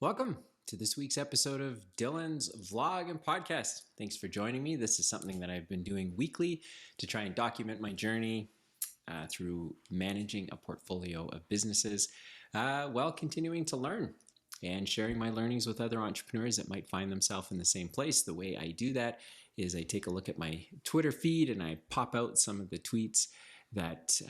Welcome to this week's episode of Dylan's Vlog and Podcast. Thanks for joining me. This is something that I've been doing weekly to try and document my journey through managing a portfolio of businesses while continuing to learn and sharing my learnings with other entrepreneurs that might find themselves in the same place. The way I do that is I take a look at my Twitter feed and I pop out some of the tweets that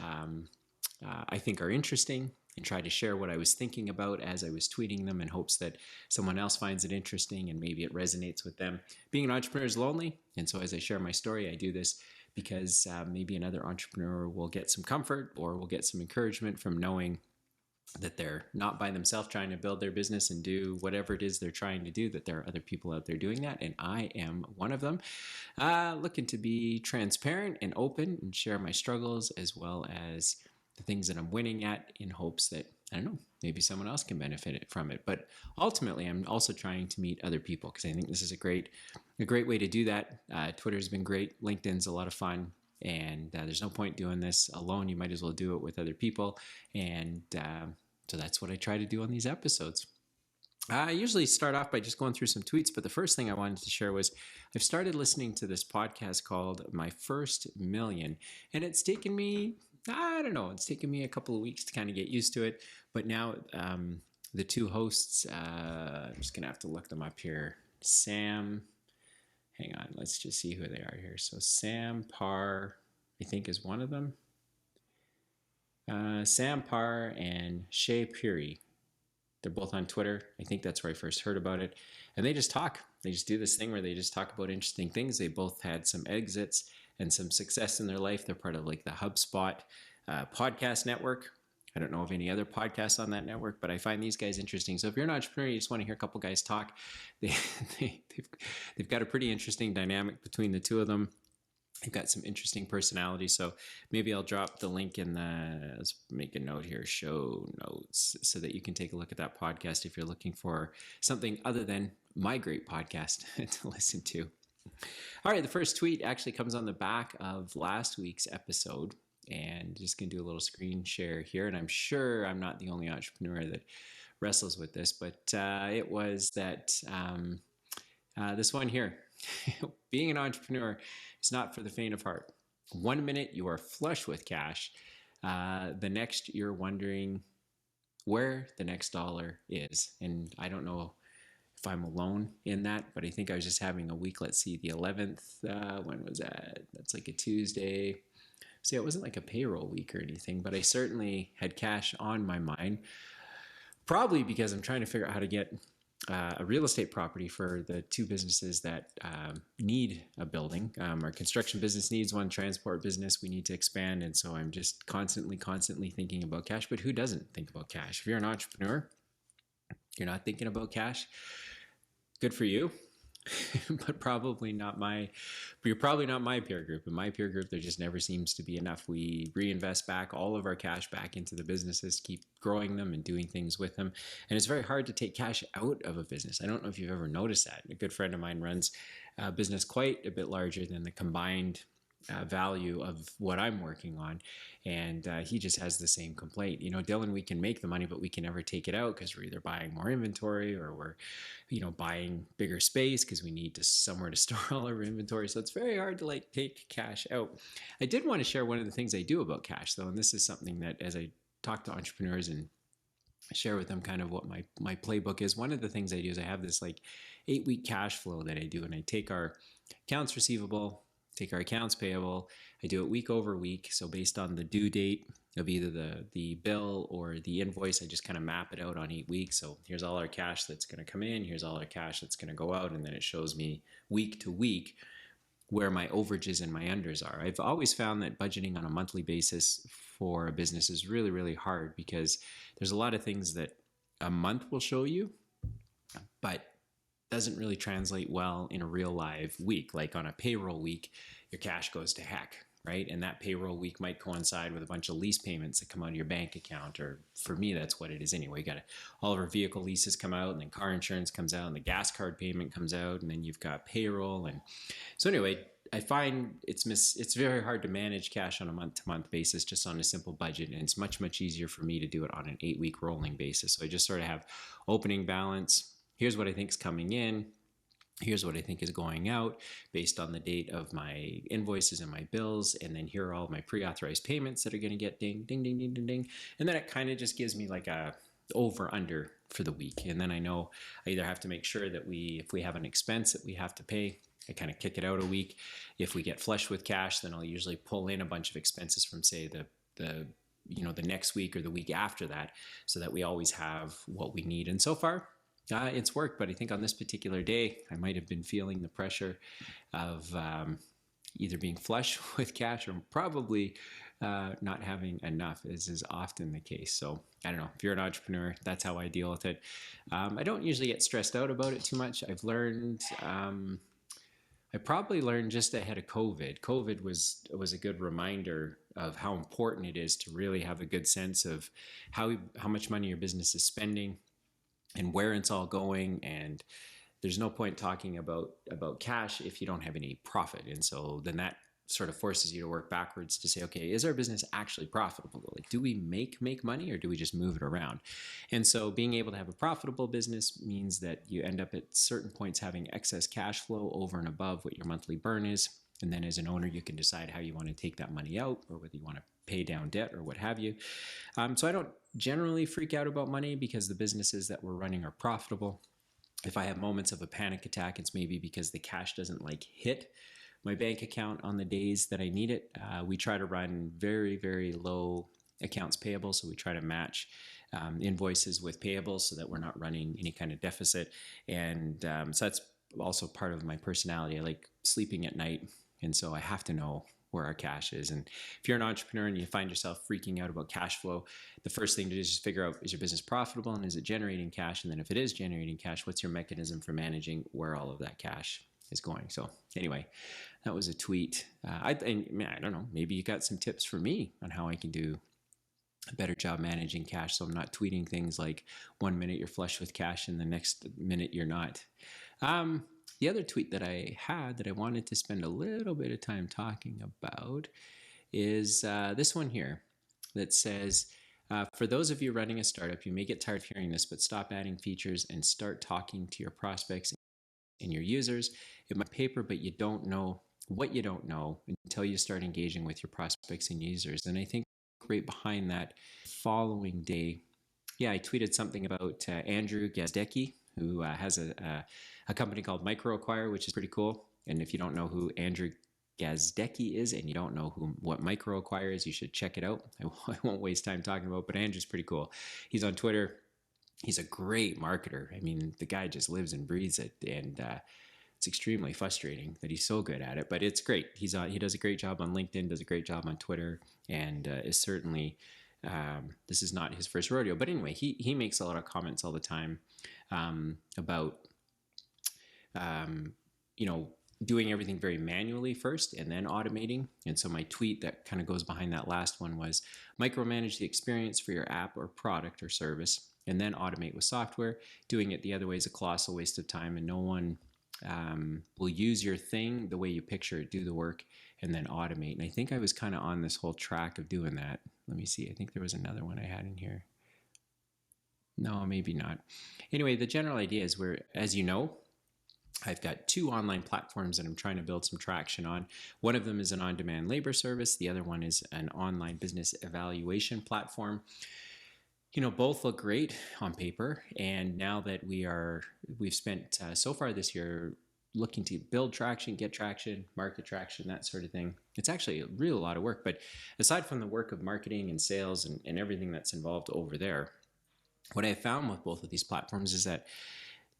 I think are interesting and try to share what I was thinking about as I was tweeting them in hopes that someone else finds it interesting and maybe it resonates with them. Being an entrepreneur is lonely, and so as I share my story, I do this because maybe another entrepreneur will get some comfort or will get some encouragement from knowing that they're not by themselves trying to build their business and do whatever it is they're trying to do, that there are other people out there doing that, and I am one of them. Looking to be transparent and open and share my struggles as well as the things that I'm winning at in hopes that, I don't know, maybe someone else can benefit from it. But ultimately, I'm also trying to meet other people because I think this is a great way to do that. Twitter's been great. LinkedIn's a lot of fun. And there's no point doing this alone. You might as well do it with other people. And so that's what I try to do on these episodes. I usually start off by just going through some tweets, but the first thing I wanted to share was I've started listening to this podcast called My First Million, and it's taken me, I don't know, it's taken me a couple of weeks to kind of get used to it, but now the two hosts, I'm just going to have to look them up here. Sam, hang on, let's just see who they are here. So Sam Parr, I think is one of them. Sam Parr and Shay Puri. They're both on Twitter. I think that's where I first heard about it. And they just talk. They just do this thing where they just talk about interesting things. They both had some exits and some success in their life. They're part of like the HubSpot podcast network. I don't know of any other podcasts on that network, but I find these guys interesting. So if you're an entrepreneur, you just want to hear a couple guys talk, they've got a pretty interesting dynamic between the two of them. They've got some interesting personalities, so maybe I'll drop the link in the, let's make a note here, show notes, so that you can take a look at that podcast if you're looking for something other than my great podcast to listen to. All right, the first tweet actually comes on the back of last week's episode, and just going to do a little screen share here, and I'm sure I'm not the only entrepreneur that wrestles with this, but it was that this one here. Being an entrepreneur is not for the faint of heart. 1 minute you are flush with cash. The next you're wondering where the next dollar is. And I don't know if I'm alone in that, but I think I was just having a week. Let's see, the 11th, when was that? That's like a Tuesday. See, it wasn't like a payroll week or anything, but I certainly had cash on my mind. Probably because I'm trying to figure out how to get a real estate property for the two businesses that need a building. Our construction business needs one, transport business, we need to expand. And so I'm just constantly thinking about cash. But who doesn't think about cash? If you're an entrepreneur, you're not thinking about cash, good for you. But you're probably not my peer group. In my peer group, there just never seems to be enough. We reinvest back all of our cash back into the businesses, keep growing them and doing things with them. And it's very hard to take cash out of a business. I don't know if you've ever noticed that. A good friend of mine runs a business quite a bit larger than the combined value of what I'm working on. And he just has the same complaint. You know, Dylan, we can make the money, but we can never take it out because we're either buying more inventory or we're, buying bigger space because we need somewhere to store all our inventory. So it's very hard to like take cash out. I did want to share one of the things I do about cash though. And this is something that as I talk to entrepreneurs and share with them kind of what my playbook is. One of the things I do is I have this like 8-week cash flow that I do, and I take our accounts receivable, take our accounts payable. I do it week over week. So based on the due date of either the bill or the invoice, I just kind of map it out on 8 weeks. So here's all our cash that's going to come in. Here's all our cash that's going to go out. And then it shows me week to week where my overages and my unders are. I've always found that budgeting on a monthly basis for a business is really, really hard because there's a lot of things that a month will show you, but doesn't really translate well in a real live week. Like on a payroll week, your cash goes to heck, right? And that payroll week might coincide with a bunch of lease payments that come out of your bank account, or for me, that's what it is anyway. You got all of our vehicle leases come out, and then car insurance comes out, and the gas card payment comes out, and then you've got payroll. And so anyway, I find it's very hard to manage cash on a month-to-month basis just on a simple budget, and it's much easier for me to do it on an 8-week rolling basis. So I just sort of have opening balance. Here's what I think is coming in. Here's what I think is going out based on the date of my invoices and my bills. And then here are all my pre-authorized payments that are going to get ding, ding, ding, ding, ding, ding. And then it kind of just gives me like a over under for the week. And then I know I either have to make sure that if we have an expense that we have to pay, I kind of kick it out a week. If we get flush with cash, then I'll usually pull in a bunch of expenses from, say, the next week or the week after that, so that we always have what we need. And so far, it's worked. But I think on this particular day, I might have been feeling the pressure of either being flush with cash or probably not having enough, as is often the case. So I don't know. If you're an entrepreneur, that's how I deal with it. I don't usually get stressed out about it too much. I've learned. I probably learned just ahead of COVID. COVID was a good reminder of how important it is to really have a good sense of how much money your business is spending and where it's all going. And there's no point talking about cash if you don't have any profit. And so then that sort of forces you to work backwards to say, okay, is our business actually profitable? Like, do we make money, or do we just move it around? And so being able to have a profitable business means that you end up at certain points having excess cash flow over and above what your monthly burn is. And then as an owner, you can decide how you want to take that money out, or whether you want to pay down debt or what have you. So I don't generally freak out about money because the businesses that we're running are profitable. If I have moments of a panic attack, it's maybe because the cash doesn't hit my bank account on the days that I need it. We try to run very low accounts payable, so we try to match invoices with payables so that we're not running any kind of deficit. And so that's also part of my personality. I like sleeping at night, and so I have to know where our cash is. And if you're an entrepreneur and you find yourself freaking out about cash flow, the first thing to do is just figure out, is your business profitable and is it generating cash? And then if it is generating cash, what's your mechanism for managing where all of that cash is going? So anyway, that was a tweet. I don't know, maybe you got some tips for me on how I can do a better job managing cash, so I'm not tweeting things like 1 minute you're flush with cash and the next minute you're not. The other tweet that I had that I wanted to spend a little bit of time talking about is this one here that says, for those of you running a startup, you may get tired of hearing this, but stop adding features and start talking to your prospects and your users. It might be paper, but you don't know what you don't know until you start engaging with your prospects and users. And I think right behind that, following day, I tweeted something about Andrew Gazdecki, who has a company called MicroAcquire, which is pretty cool. And if you don't know who Andrew Gazdecki is and you don't know what MicroAcquire is, you should check it out. I won't waste time talking about it, but Andrew's pretty cool. He's on Twitter. He's a great marketer. I mean, the guy just lives and breathes it, and it's extremely frustrating that he's so good at it, but it's great. He does a great job on LinkedIn, does a great job on Twitter, and is certainly, this is not his first rodeo. But anyway, he makes a lot of comments all the time about, doing everything very manually first and then automating. And so my tweet that kind of goes behind that last one was, micromanage the experience for your app or product or service, and then automate with software. Doing it the other way is a colossal waste of time, and no one will use your thing the way you picture it, do the work, and then automate. And I think I was kind of on this whole track of doing that. Let me see. I think there was another one I had in here. No, maybe not. Anyway, the general idea is as you know, I've got 2 online platforms that I'm trying to build some traction on. One of them is an on-demand labor service. The other one is an online business evaluation platform. Both look great on paper. And now that we've spent so far this year looking to build traction, get traction, market traction, that sort of thing, it's actually a real lot of work. But aside from the work of marketing and sales and everything that's involved over there, what I found with both of these platforms is that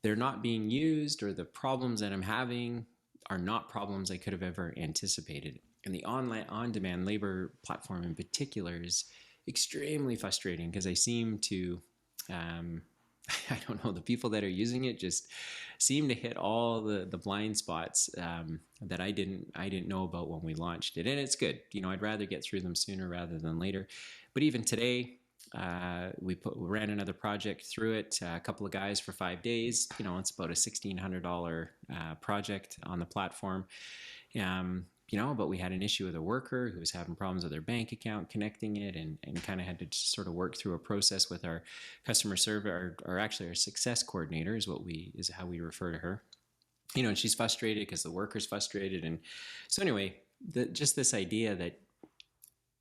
they're not being used, or the problems that I'm having are not problems I could have ever anticipated. And the online on-demand labor platform in particular is extremely frustrating because I seem to, I don't know, the people that are using it just seem to hit all the blind spots that I didn't know about when we launched it. And it's good. I'd rather get through them sooner rather than later. But even today, we ran another project through it, a couple of guys for 5 days. It's about a $1,600 project on the platform. But we had an issue with a worker who was having problems with their bank account connecting it, and kind of had to just sort of work through a process with our customer service, or actually our success coordinator is how we refer to her. And she's frustrated because the worker's frustrated. And so anyway, just this idea that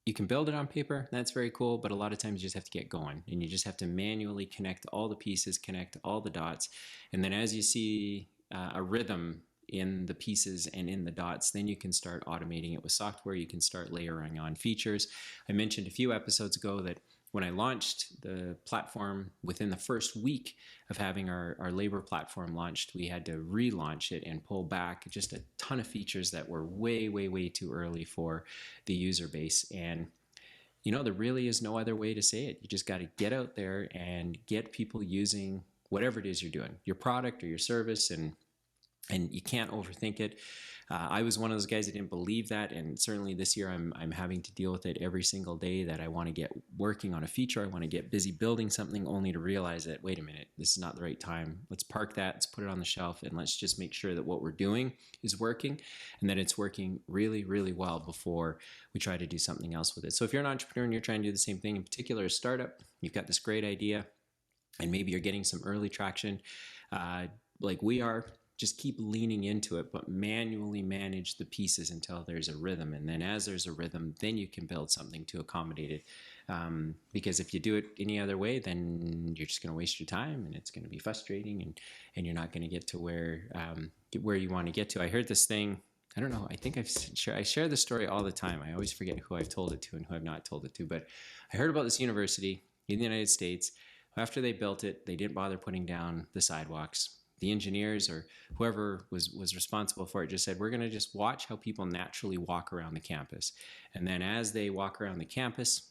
you can build it on paper, that's very cool, but a lot of times you just have to get going, and you just have to manually connect all the pieces, connect all the dots. And then as you see a rhythm in the pieces and in the dots, then you can start automating it with software. You can start layering on features. I mentioned a few episodes ago that when I launched the platform, within the first week of having our labor platform launched, we had to relaunch it and pull back just a ton of features that were way, way, way too early for the user base. And there really is no other way to say it. You just got to get out there and get people using whatever it is you're doing, your product or your service, and you can't overthink it. I was one of those guys that didn't believe that, and certainly this year I'm having to deal with it every single day, that I want to get working on a feature, I want to get busy building something, only to realize that, wait a minute, this is not the right time. Let's park that, let's put it on the shelf, and let's just make sure that what we're doing is working, and that it's working really, really well before we try to do something else with it. So if you're an entrepreneur and you're trying to do the same thing, in particular a startup, you've got this great idea, and maybe you're getting some early traction, like we are, just keep leaning into it, but manually manage the pieces until there's a rhythm. And then as there's a rhythm, then you can build something to accommodate it. Because if you do it any other way, then you're just going to waste your time, and it's going to be frustrating, and you're not going to get to where you want to get to. I heard this thing, I don't know, I think I share this story all the time. I always forget who I've told it to and who I've not told it to, but I heard about this university in the United States. After they built it, they didn't bother putting down the sidewalks. The engineers or whoever was responsible for it just said, we're going to just watch how people naturally walk around the campus. And then as they walk around the campus,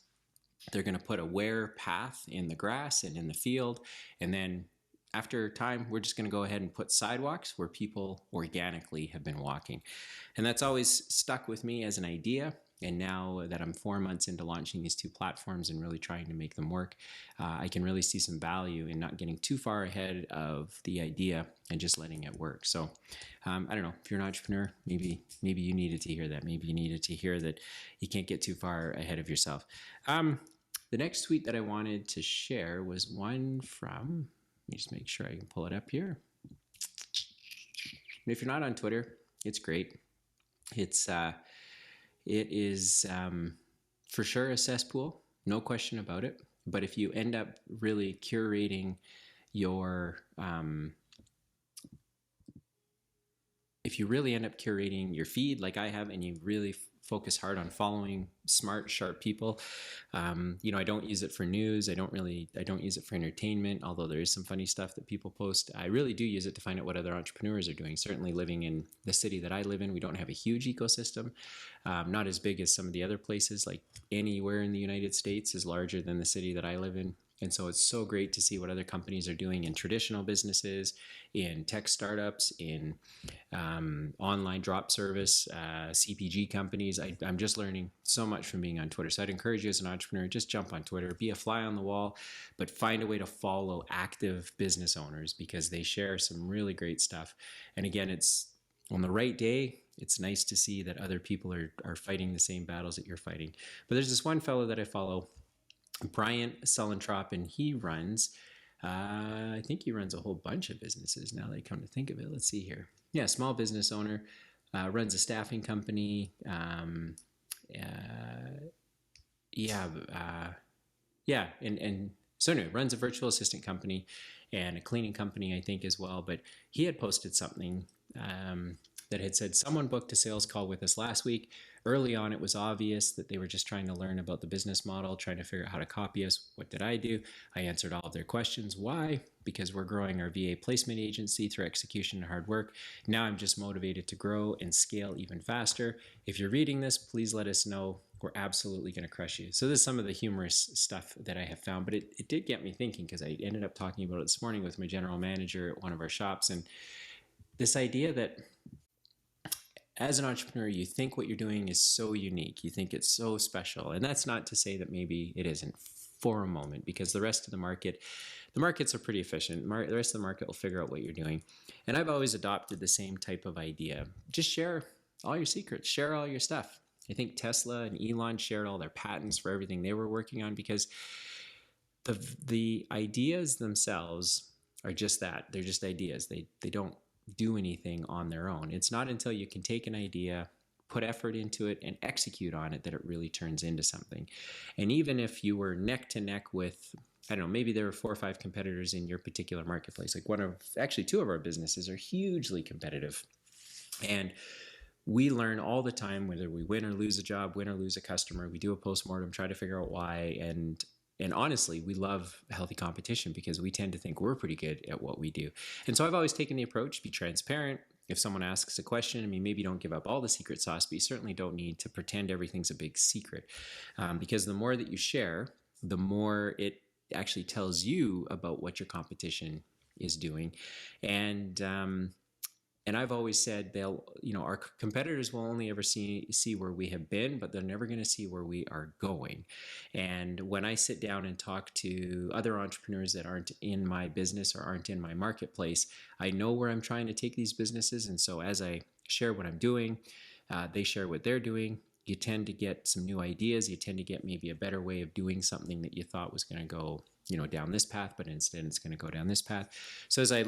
they're going to put a wear path in the grass and in the field. And then after time, we're just going to go ahead and put sidewalks where people organically have been walking. And that's always stuck with me as an idea. And now that I'm 4 months into launching these two platforms and really trying to make them work, I can really see some value in not getting too far ahead of the idea and just letting it work. So I don't know, if you're an entrepreneur, maybe you needed to hear that. Maybe you needed to hear that you can't get too far ahead of yourself. The next tweet that I wanted to share was one from, let me just make sure I can pull it up here. And if you're not on Twitter, it's great. It is for sure a cesspool, no question about it. But if you end up really curating your, feed like I have, and you really focus hard on following smart, sharp people, I don't use it for news. I don't use it for entertainment, although there is some funny stuff that people post. I really do use it to find out what other entrepreneurs are doing. Certainly living in the city that I live in, we don't have a huge ecosystem, not as big as some of the other places. Like anywhere in the United States is larger than the city that I live in. And so it's so great to see what other companies are doing in traditional businesses, in tech startups, in online drop service, CPG companies. I'm just learning so much from being on Twitter. So I'd encourage you as an entrepreneur, just jump on Twitter, be a fly on the wall, but find a way to follow active business owners because they share some really great stuff. And again, it's on the right day. It's nice to see that other people are fighting the same battles that you're fighting. But there's this one fellow that I follow, Brian Sulentrop, and he runs, I think he runs a whole bunch of businesses now that I come to think of it. Let's see here. Yeah, small business owner, runs a staffing company. And so anyway, runs a virtual assistant company and a cleaning company, I think, as well. But he had posted something that had said, someone booked a sales call with us last week. Early on, it was obvious that they were just trying to learn about the business model, trying to figure out how to copy us. What did I do? I answered all of their questions. Why? Because we're growing our VA placement agency through execution and hard work. Now I'm just motivated to grow and scale even faster. If you're reading this, please let us know. We're absolutely going to crush you. So this is some of the humorous stuff that I have found, but it did get me thinking because I ended up talking about it this morning with my general manager at one of our shops. And this idea that as an entrepreneur, you think what you're doing is so unique. You think it's so special. And that's not to say that maybe it isn't for a moment, because the rest of the markets are pretty efficient. The rest of the market will figure out what you're doing. And I've always adopted the same type of idea. Just share all your secrets, share all your stuff. I think Tesla and Elon shared all their patents for everything they were working on, because the ideas themselves are just that. They're just ideas. They don't do anything on their own. It's not until you can take an idea, put effort into it, and execute on it that it really turns into something. And even if you were neck to neck with, I don't know, maybe there were 4 or 5 competitors in your particular marketplace. Like actually 2 of our businesses are hugely competitive. And we learn all the time, whether we win or lose a job, win or lose a customer. We do a postmortem, try to figure out why. And honestly, we love healthy competition because we tend to think we're pretty good at what we do. And so I've always taken the approach, be transparent. If someone asks a question, I mean, maybe don't give up all the secret sauce, but you certainly don't need to pretend everything's a big secret. Because the more that you share, the more it actually tells you about what your competition is doing. And I've always said our competitors will only ever see where we have been, but they're never going to see where we are going. And when I sit down and talk to other entrepreneurs that aren't in my business or aren't in my marketplace, I know where I'm trying to take these businesses. And so as I share what I'm doing, they share what they're doing. You tend to get some new ideas. You tend to get maybe a better way of doing something that you thought was going to go, down this path, but instead it's going to go down this path. So as I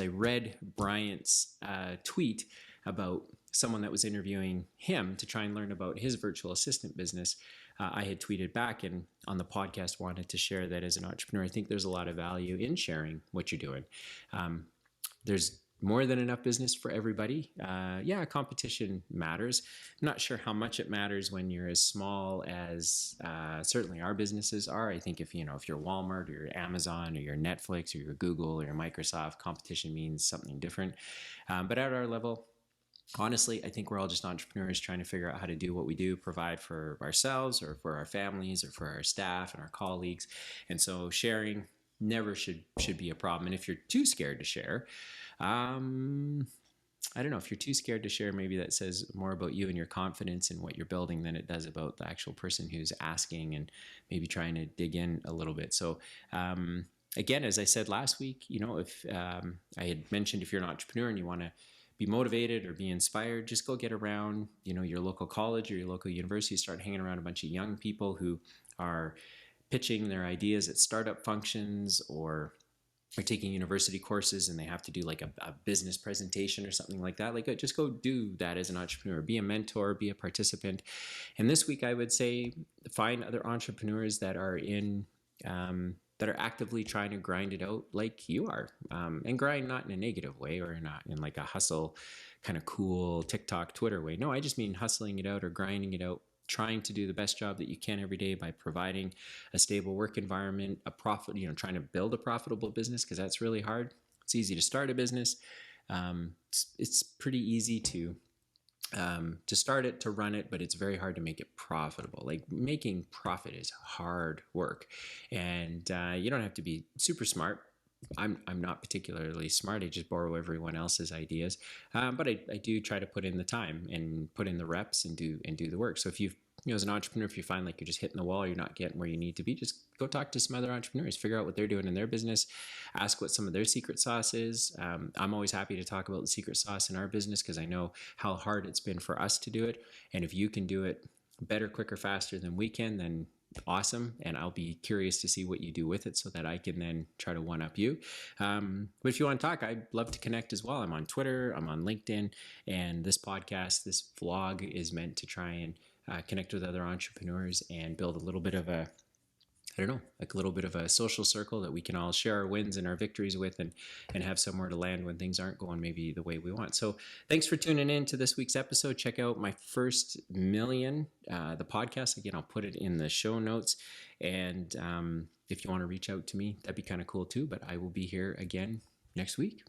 read Bryant's tweet about someone that was interviewing him to try and learn about his virtual assistant business, I had tweeted back and on the podcast wanted to share that as an entrepreneur, I think there's a lot of value in sharing what you're doing. There's more than enough business for everybody. Competition matters. I'm not sure how much it matters when you're as small as certainly our businesses are. I think if you're Walmart or you're Amazon or you're Netflix or you're Google or you're Microsoft, competition means something different. But at our level, honestly, I think we're all just entrepreneurs trying to figure out how to do what we do, provide for ourselves or for our families or for our staff and our colleagues. And so sharing never should be a problem. And if you're too scared to share, I don't know, if you're too scared to share, maybe that says more about you and your confidence in what you're building than it does about the actual person who's asking and maybe trying to dig in a little bit. So, again, as I said last week, if I had mentioned, if you're an entrepreneur and you want to be motivated or be inspired, just go get around, your local college or your local university, start hanging around a bunch of young people who are pitching their ideas at startup functions or are taking university courses and they have to do like a business presentation or something like that. Like, just go do that as an entrepreneur, be a mentor, be a participant. And this week I would say, find other entrepreneurs that are that are actively trying to grind it out like you are, and grind not in a negative way or not in like a hustle kind of cool TikTok, Twitter way. No, I just mean hustling it out or grinding it out, trying to do the best job that you can every day by providing a stable work environment, a profit, trying to build a profitable business, because that's really hard. It's easy to start a business. It's pretty easy to start it, to run it, but it's very hard to make it profitable. Like, making profit is hard work, and you don't have to be super smart. I'm not particularly smart. I just borrow everyone else's ideas, but I do try to put in the time and put in the reps and do the work. So if as an entrepreneur, if you find like you're just hitting the wall, you're not getting where you need to be, just go talk to some other entrepreneurs, figure out what they're doing in their business, ask what some of their secret sauce is. I'm always happy to talk about the secret sauce in our business because I know how hard it's been for us to do it. And if you can do it better, quicker, faster than we can, then awesome. And I'll be curious to see what you do with it so that I can then try to one up you. But if you want to talk, I'd love to connect as well. I'm on Twitter, I'm on LinkedIn, and this podcast, this vlog is meant to try and connect with other entrepreneurs and build a little bit of a social circle that we can all share our wins and our victories with, and have somewhere to land when things aren't going maybe the way we want. So thanks for tuning in to this week's episode. Check out My First Million, the podcast. Again, I'll put it in the show notes. And if you want to reach out to me, that'd be kind of cool too. But I will be here again next week.